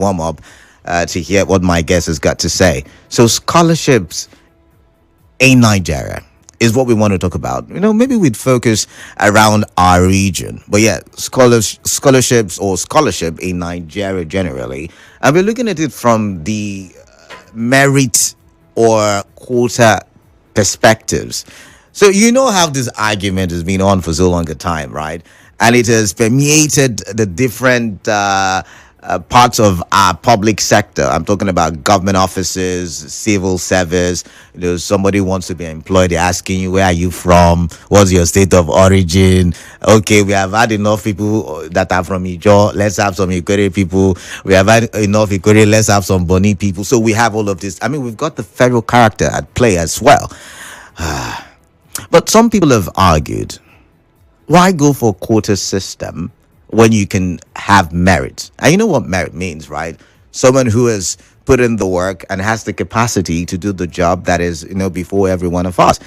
warm up to hear what my guest has got to say. So, scholarships in Nigeria is what we want to talk about. Maybe we'd focus around our region. But yeah, scholarships or scholarship in Nigeria generally. And we're looking at it from the merit or quota perspectives. So you know how this argument has been on for so long a time, right? And it has permeated the different parts of our public sector. I'm talking about government offices, civil service. Somebody wants to be employed. They're asking you, where are you from? What's your state of origin? Okay, we have had enough people that are from Ijo. Let's have some Ikore people. We have had enough Ikore. Let's have some Boni people. So we have all of this. I mean, we've got the federal character at play as well. But some people have argued, why go for a quota system when you can have merit? And you know what merit means, right? Someone who has put in the work and has the capacity to do the job that is, before every one of us.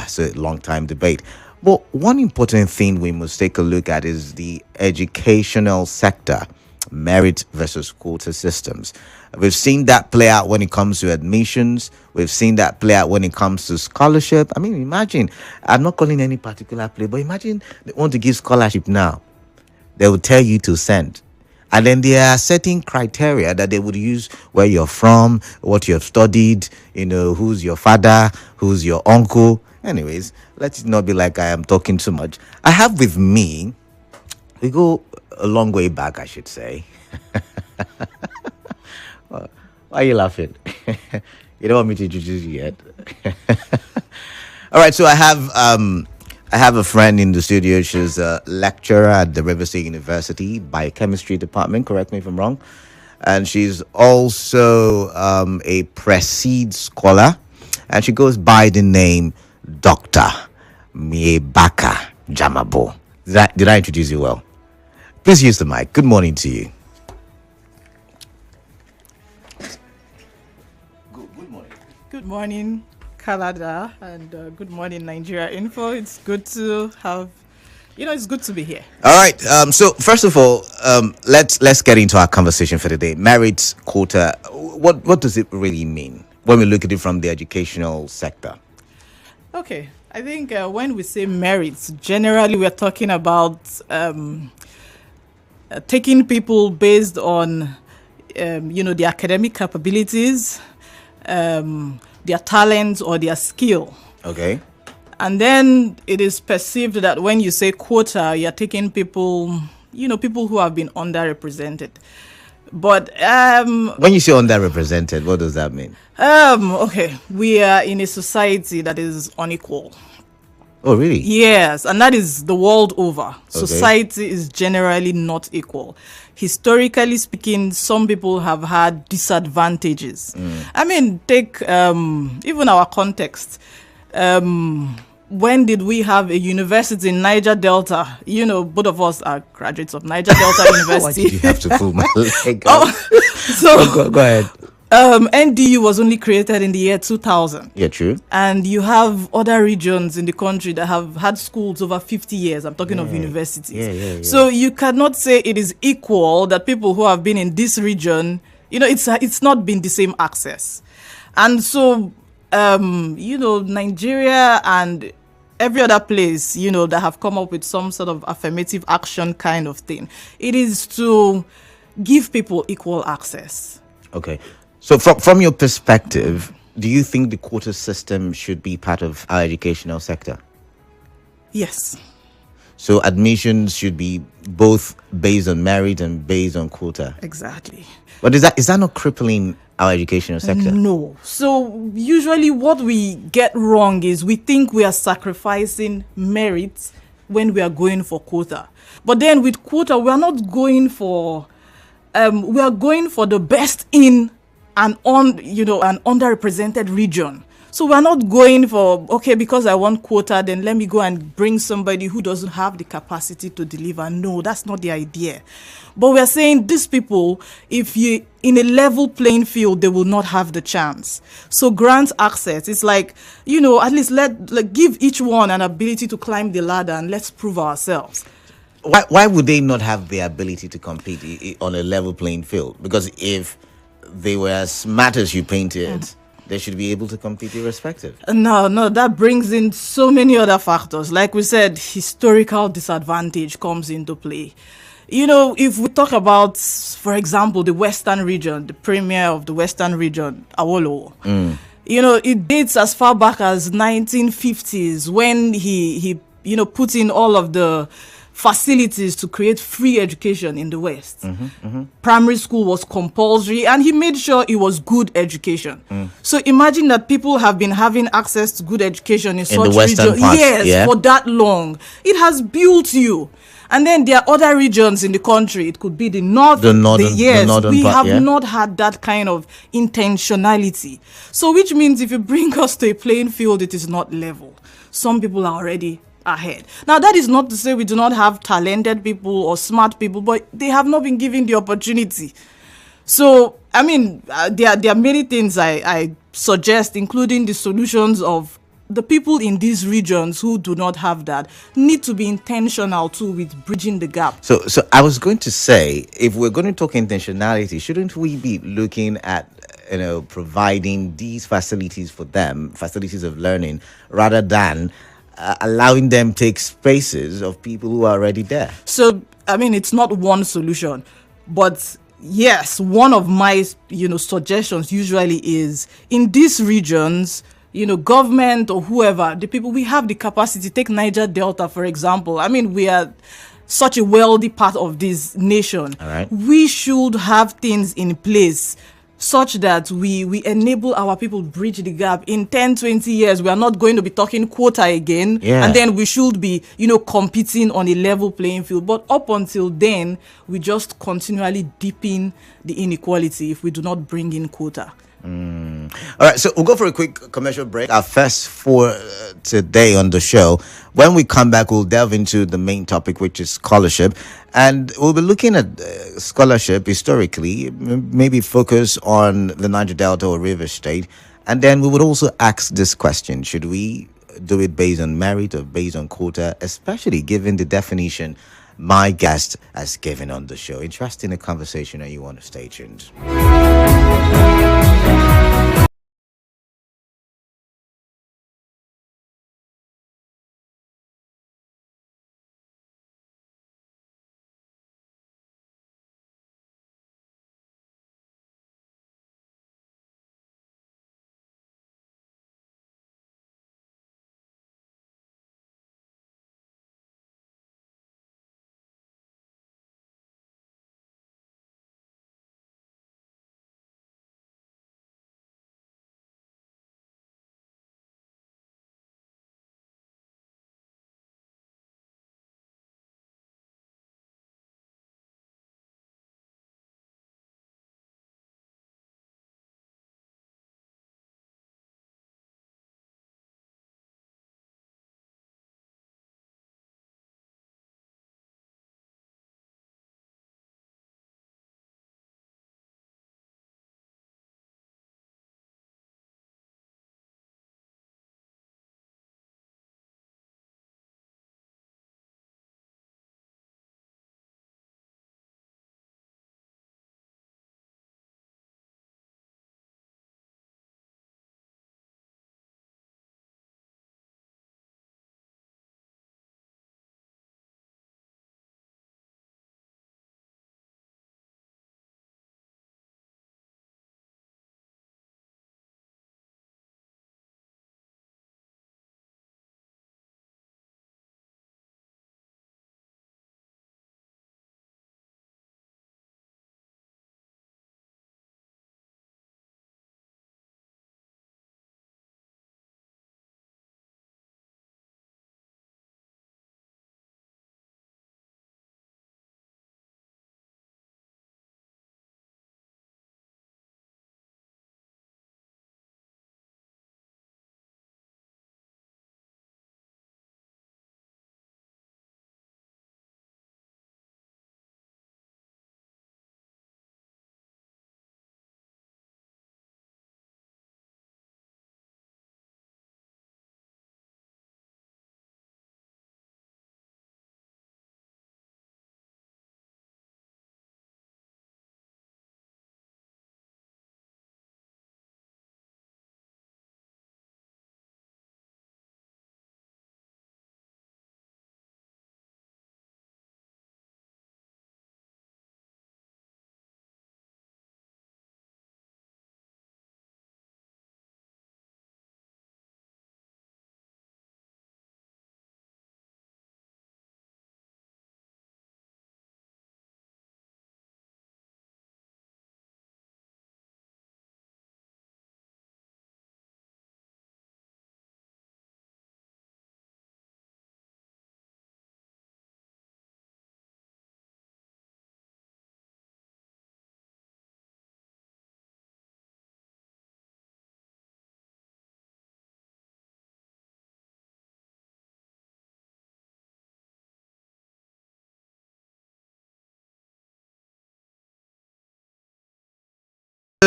So a long time debate. But one important thing we must take a look at is the educational sector, merit versus quota systems. We've seen that play out when it comes to admissions. We've seen that play out when it comes to scholarship. I mean, imagine, I'm not calling any particular play, but imagine they want to give scholarship now. They will tell you to send. And then there are certain criteria that they would use: where you're from, what you have studied, who's your father, who's your uncle. Anyways, let it not be like I am talking too much. I have with me, we go a long way back, I should say. Why are you laughing? You don't want me to introduce you yet? All right, so I have a friend in the studio. She's a lecturer at the River State University Biochemistry department. Correct me if I'm wrong. And she's also a PRESSID scholar, and she goes by the name Dr. Miebaka Jamabo. Did I introduce you well? Please use the mic. Good morning to you. Good morning, Kalada, and good morning, Nigeria Info. It's good to have, it's good to be here. All right. So first of all, let's get into our conversation for today. Merit quota. What does it really mean when we look at it from the educational sector? Okay, I think when we say merits, generally we're talking about taking people based on, their academic capabilities, their talents or their skill. Okay. And then it is perceived that when you say quota, you're taking people, people who have been underrepresented. But when you say underrepresented, what does that mean? Okay, we are in a society that is unequal. Oh, really? Yes, and that is the world over. Okay. Society is generally not equal. Historically speaking, some people have had disadvantages. I mean, take even our context. When did we have a university in Niger Delta? Both of us are graduates of Niger Delta University. Why did you have to pull my leg out? Go ahead. NDU was only created in the year 2000. Yeah, true. And you have other regions in the country that have had schools over 50 years. I'm talking of universities. Yeah. So you cannot say it is equal that people who have been in this region, it's not been the same access. And so, Nigeria and every other place, that have come up with some sort of affirmative action kind of thing, it is to give people equal access. Okay. So from your perspective, do you think the quota system should be part of our educational sector? Yes. So admissions should be both based on merit and based on quota? Exactly. But is that not crippling our educational sector? No. So usually what we get wrong is we think we are sacrificing merit when we are going for quota. But then with quota, we are not going for... we are going for the best in an underrepresented region. So we're not going for, okay, because I want quota, then let me go and bring somebody who doesn't have the capacity to deliver. No, that's not the idea. But we're saying these people, if you in a level playing field, they will not have the chance. So grant access. It's like, at least let give each one an ability to climb the ladder and let's prove ourselves. Why would they not have the ability to compete on a level playing field? Because if they were as smart as you painted, they should be able to compete irrespective. No, that brings in so many other factors. Like we said, historical disadvantage comes into play. If we talk about, for example, the Western region, the premier of the Western region, Awolowo, it dates as far back as 1950s when he put in all of the facilities to create free education in the West. Primary school was compulsory and he made sure it was good education. So imagine that people have been having access to good education in such the Western region, part, yes, yeah. for that long. It has built you. And then there are other regions in the country. It could be the north, The northern, yes. the northern We part, have yeah. not had that kind of intentionality. So which means if you bring us to a playing field, it is not level. Some people are already ahead. Now, that is not to say we do not have talented people or smart people, but they have not been given the opportunity. So, I mean, there are many things I suggest, including the solutions of the people in these regions who do not have that need to be intentional too with bridging the gap. So I was going to say, if we're going to talk intentionality, shouldn't we be looking at providing these facilities for them, facilities of learning, rather than allowing them take spaces of people who are already there? So, I mean, it's not one solution, but yes, one of my suggestions usually is in these regions, government or whoever, the people, we have the capacity. Take Niger Delta, for example. I mean, we are such a wealthy part of this nation. All right. We should have things in place such that we enable our people bridge the gap. In 10-20 years, we are not going to be talking quota again. Yeah. And then we should be, competing on a level playing field. But up until then, we just continually deepen the inequality if we do not bring in quota. All right, so we'll go for a quick commercial break. Our first for today on the show. When we come back, we'll delve into the main topic, which is scholarship. And we'll be looking at scholarship historically, maybe focus on the Niger Delta or River State. And then we would also ask this question: should we do it based on merit or based on quota, especially given the definition my guest has given on the show? Interesting conversation, and you want to stay tuned.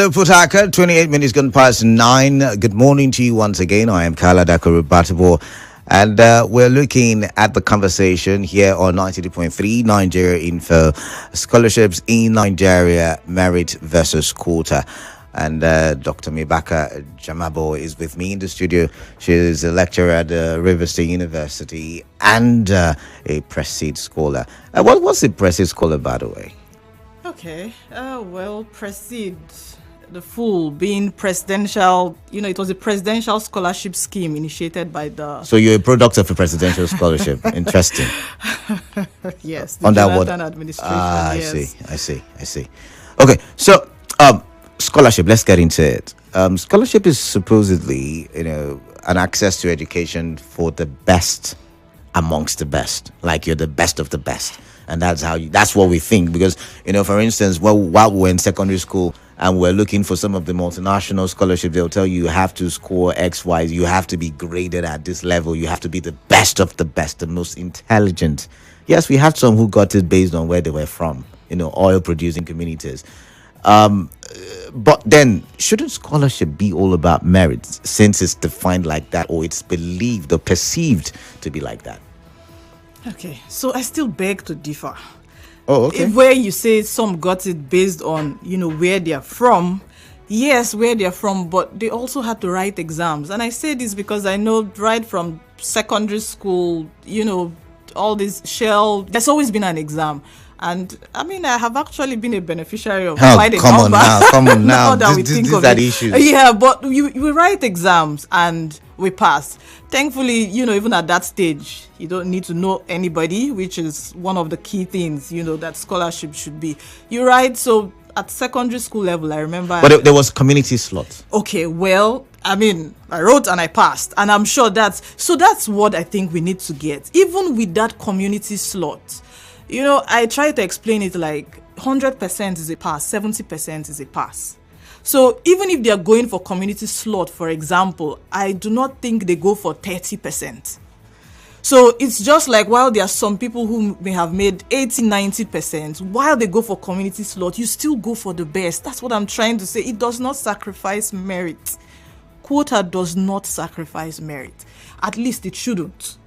So, Putaka, 28 minutes gone past 9. Good morning to you once again. I am Kaladakoru Batubo. And we're looking at the conversation here on 92.3 Nigeria Info. Scholarships in Nigeria, merit versus quota. And Dr. Miebaka Jamabo is with me in the studio. She is a lecturer at River State University and a PRESSID scholar. What's a PRESSID scholar, by the way? Okay, well, PRESSID, the full being presidential, it was a presidential scholarship scheme initiated by the... So you're a product of a presidential scholarship. Interesting. Yes, the Under Jonathan what? administration, yes. I see. Okay, so scholarship, let's get into it. Scholarship is supposedly, an access to education for the best amongst the best. Like you're the best of the best. And that's what we think. Because, for instance, while we're in secondary school and we're looking for some of the multinational scholarships, they'll tell you have to score X, Y, you have to be graded at this level. You have to be the best of the best, the most intelligent. Yes, we have some who got it based on where they were from, oil producing communities. But then, shouldn't scholarship be all about merit since it's defined like that, or it's believed or perceived to be like that? Okay, so I still beg to differ. Oh, okay. Where you say some got it based on, where they're from. Yes, where they're from, but they also had to write exams. And I say this because I know right from secondary school, all this there's always been an exam. And I have actually been a beneficiary of quite a number. Come on now. That we think of that issue. Yeah, but we write exams and we pass. Thankfully, even at that stage, you don't need to know anybody, which is one of the key things, that scholarship should be. You write, so at secondary school level, I remember. But there was community slot. Okay, well, I wrote and I passed. And I'm sure that's what I think we need to get. Even with that community slot, I try to explain it like 100% is a pass, 70% is a pass. So even if they are going for community slot, for example, I do not think they go for 30%. So it's just like while there are some people who may have made 80, 90%, while they go for community slot, you still go for the best. That's what I'm trying to say. It does not sacrifice merit. Quota does not sacrifice merit. At least it shouldn't.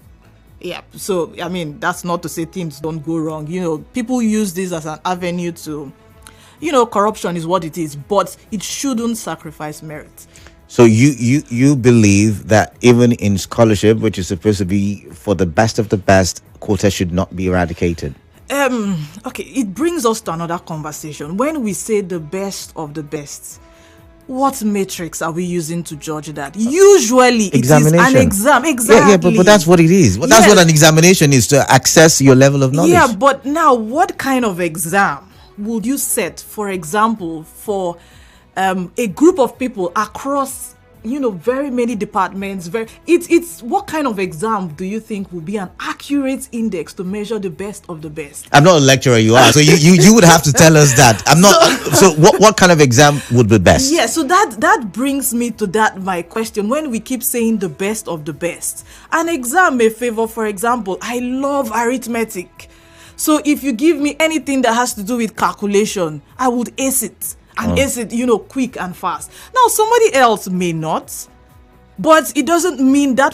Yeah, so that's not to say things don't go wrong. People use this as an avenue to, corruption is what it is, but it shouldn't sacrifice merit. So you believe that even in scholarship, which is supposed to be for the best of the best, quota should not be eradicated? Okay, it brings us to another conversation. When we say the best of the best, what matrix are we using to judge that? Usually it is an exam. Exactly. Yeah, but that's what it is. But that's what an examination is, to access your level of knowledge. Yeah, but now what kind of exam would you set, for example, for a group of people across, very many departments? It's what kind of exam do you think will be an accurate index to measure the best of the best? I'm not a lecturer, you are. So you would have to tell us that. I'm not. So what kind of exam would be best? Yeah, so that brings me to my question. When we keep saying the best of the best, an exam may favor, for example, I love arithmetic. So if you give me anything that has to do with calculation, I would ace it. And ace it, quick and fast. Now, somebody else may not, but it doesn't mean that